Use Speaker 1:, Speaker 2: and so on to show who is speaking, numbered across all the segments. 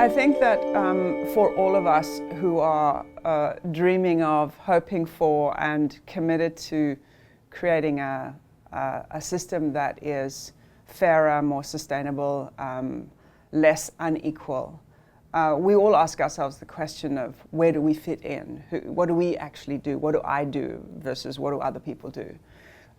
Speaker 1: I think that for all of us who are dreaming of, hoping for, and committed to creating a system that is fairer, more sustainable, less unequal, we all ask ourselves the question of where do we fit in? What do we actually do? What do I do versus what do other people do?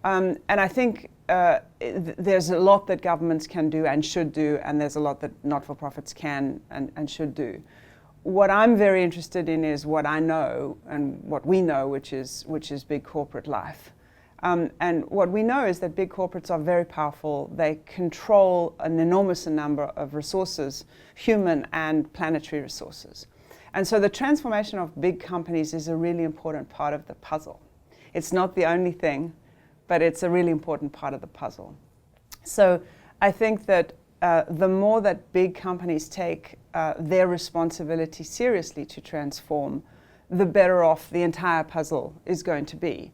Speaker 1: And I think there's a lot that governments can do and should do, and there's a lot that not-for-profits can and should do. What I'm very interested in is what I know and what we know, which is big corporate life. And what we know is that big corporates are very powerful. They control an enormous number of resources, human and planetary resources. And so the transformation of big companies is a really important part of the puzzle. It's not the only thing, but it's a really important part of the puzzle. So I think that the more that big companies take their responsibility seriously to transform, the better off the entire puzzle is going to be.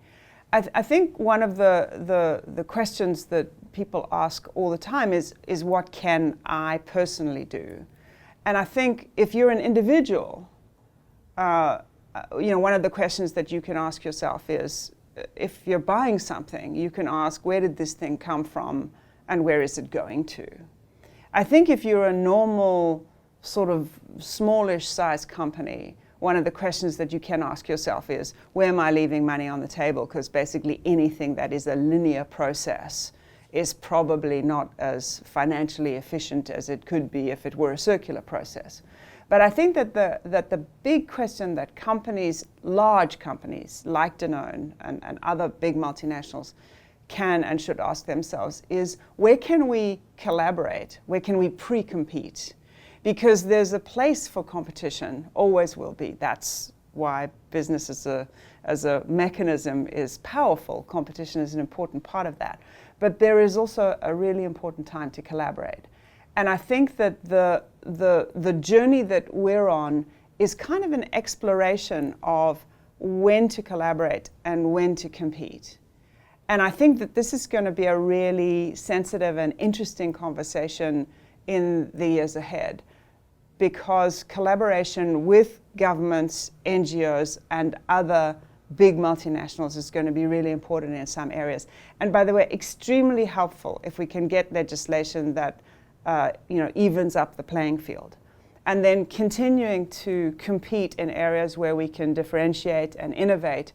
Speaker 1: I think one of the questions that people ask all the time is what can I personally do? And I think if you're an individual, one of the questions that you can ask yourself is, if you're buying something, you can ask, where did this thing come from and where is it going to? I think if you're a normal, sort of smallish size company, one of the questions that you can ask yourself is, where am I leaving money on the table? Because basically anything that is a linear process is probably not as financially efficient as it could be if it were a circular process. But I think that the big question that companies, large companies like Danone and other big multinationals can and should ask themselves is, where can we collaborate? Where can we pre-compete? Because there's a place for competition, always will be. That's why business as a mechanism is powerful. Competition is an important part of that. But there is also a really important time to collaborate. And I think that the journey that we're on is kind of an exploration of when to collaborate and when to compete. And I think that this is going to be a really sensitive and interesting conversation in the years ahead, because collaboration with governments, NGOs, and other big multinationals is going to be really important in some areas. And by the way, extremely helpful if we can get legislation that evens up the playing field. And then continuing to compete in areas where we can differentiate and innovate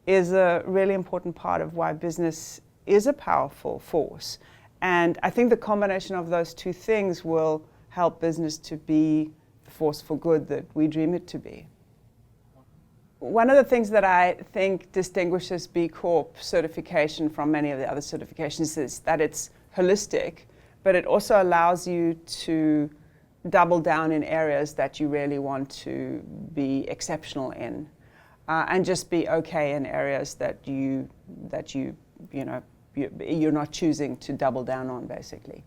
Speaker 1: is a really important part of why business is a powerful force. And I think the combination of those two things will help business to be the force for good that we dream it to be. One of the things that I think distinguishes B Corp certification from many of the other certifications is that it's holistic, but it also allows you to double down in areas that you really want to be exceptional in, and just be okay in areas that you're not choosing to double down on, basically.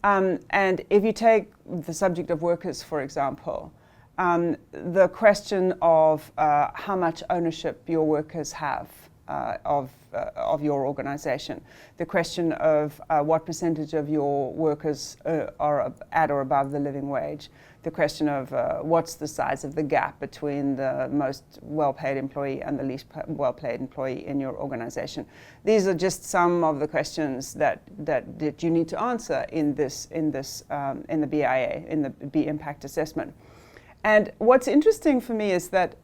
Speaker 1: And if you take the subject of workers, for example, the question of how much ownership your workers have of your organization, the question of what percentage of your workers are at or above the living wage, the question of what's the size of the gap between the most well-paid employee and the least well-paid employee in your organization. These are just some of the questions that you need to answer in the BIA, in the B Impact Assessment. And what's interesting for me is that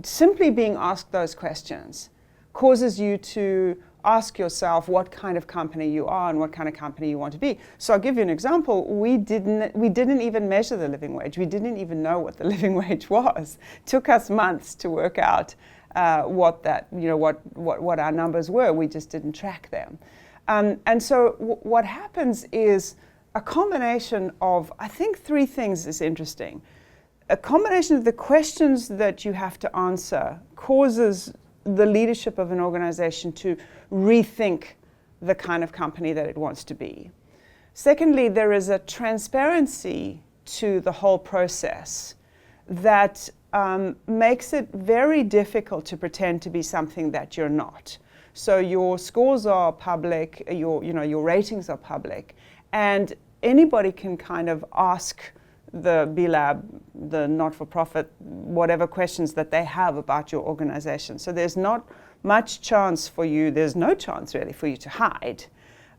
Speaker 1: simply being asked those questions causes you to ask yourself what kind of company you are and what kind of company you want to be. So I'll give you an example. We didn't even measure the living wage. We didn't even know what the living wage was. It took us months to work out what our numbers were. We just didn't track them. And so what happens is a combination of, I think, three things is interesting. A combination of the questions that you have to answer causes the leadership of an organization to rethink the kind of company that it wants to be. Secondly, there is a transparency to the whole process that makes it very difficult to pretend to be something that you're not. So your scores are public, your ratings are public, and anybody can kind of ask the B Lab, the not-for-profit, whatever questions that they have about your organization. So there's not much chance for you, there's no chance really for you to hide.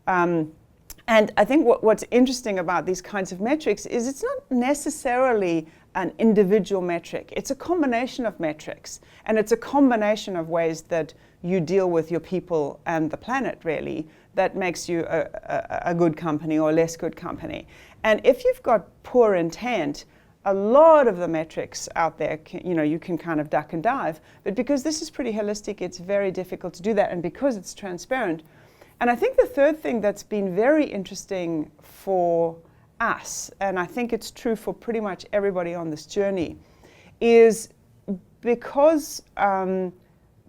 Speaker 1: And I think what's interesting about these kinds of metrics is it's not necessarily an individual metric. It's a combination of metrics, and it's a combination of ways that you deal with your people and the planet, really, that makes you a good company or a less good company. And if you've got poor intent, a lot of the metrics out there, you can kind of duck and dive. But because this is pretty holistic, it's very difficult to do that. And because it's transparent. And I think the third thing that's been very interesting for us, and I think it's true for pretty much everybody on this journey, is because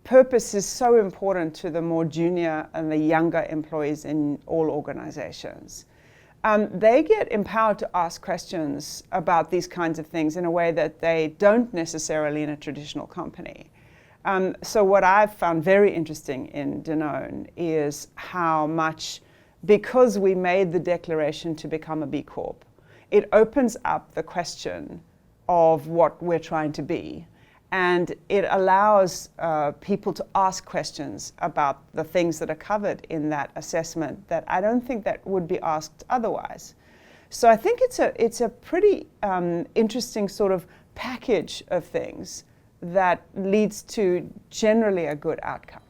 Speaker 1: purpose is so important to the more junior and the younger employees in all organizations. They get empowered to ask questions about these kinds of things in a way that they don't necessarily in a traditional company. So what I've found very interesting in Danone is how much, because we made the declaration to become a B Corp, it opens up the question of what we're trying to be. And it allows people to ask questions about the things that are covered in that assessment that I don't think that would be asked otherwise. So I think it's a pretty interesting sort of package of things that leads to generally a good outcome.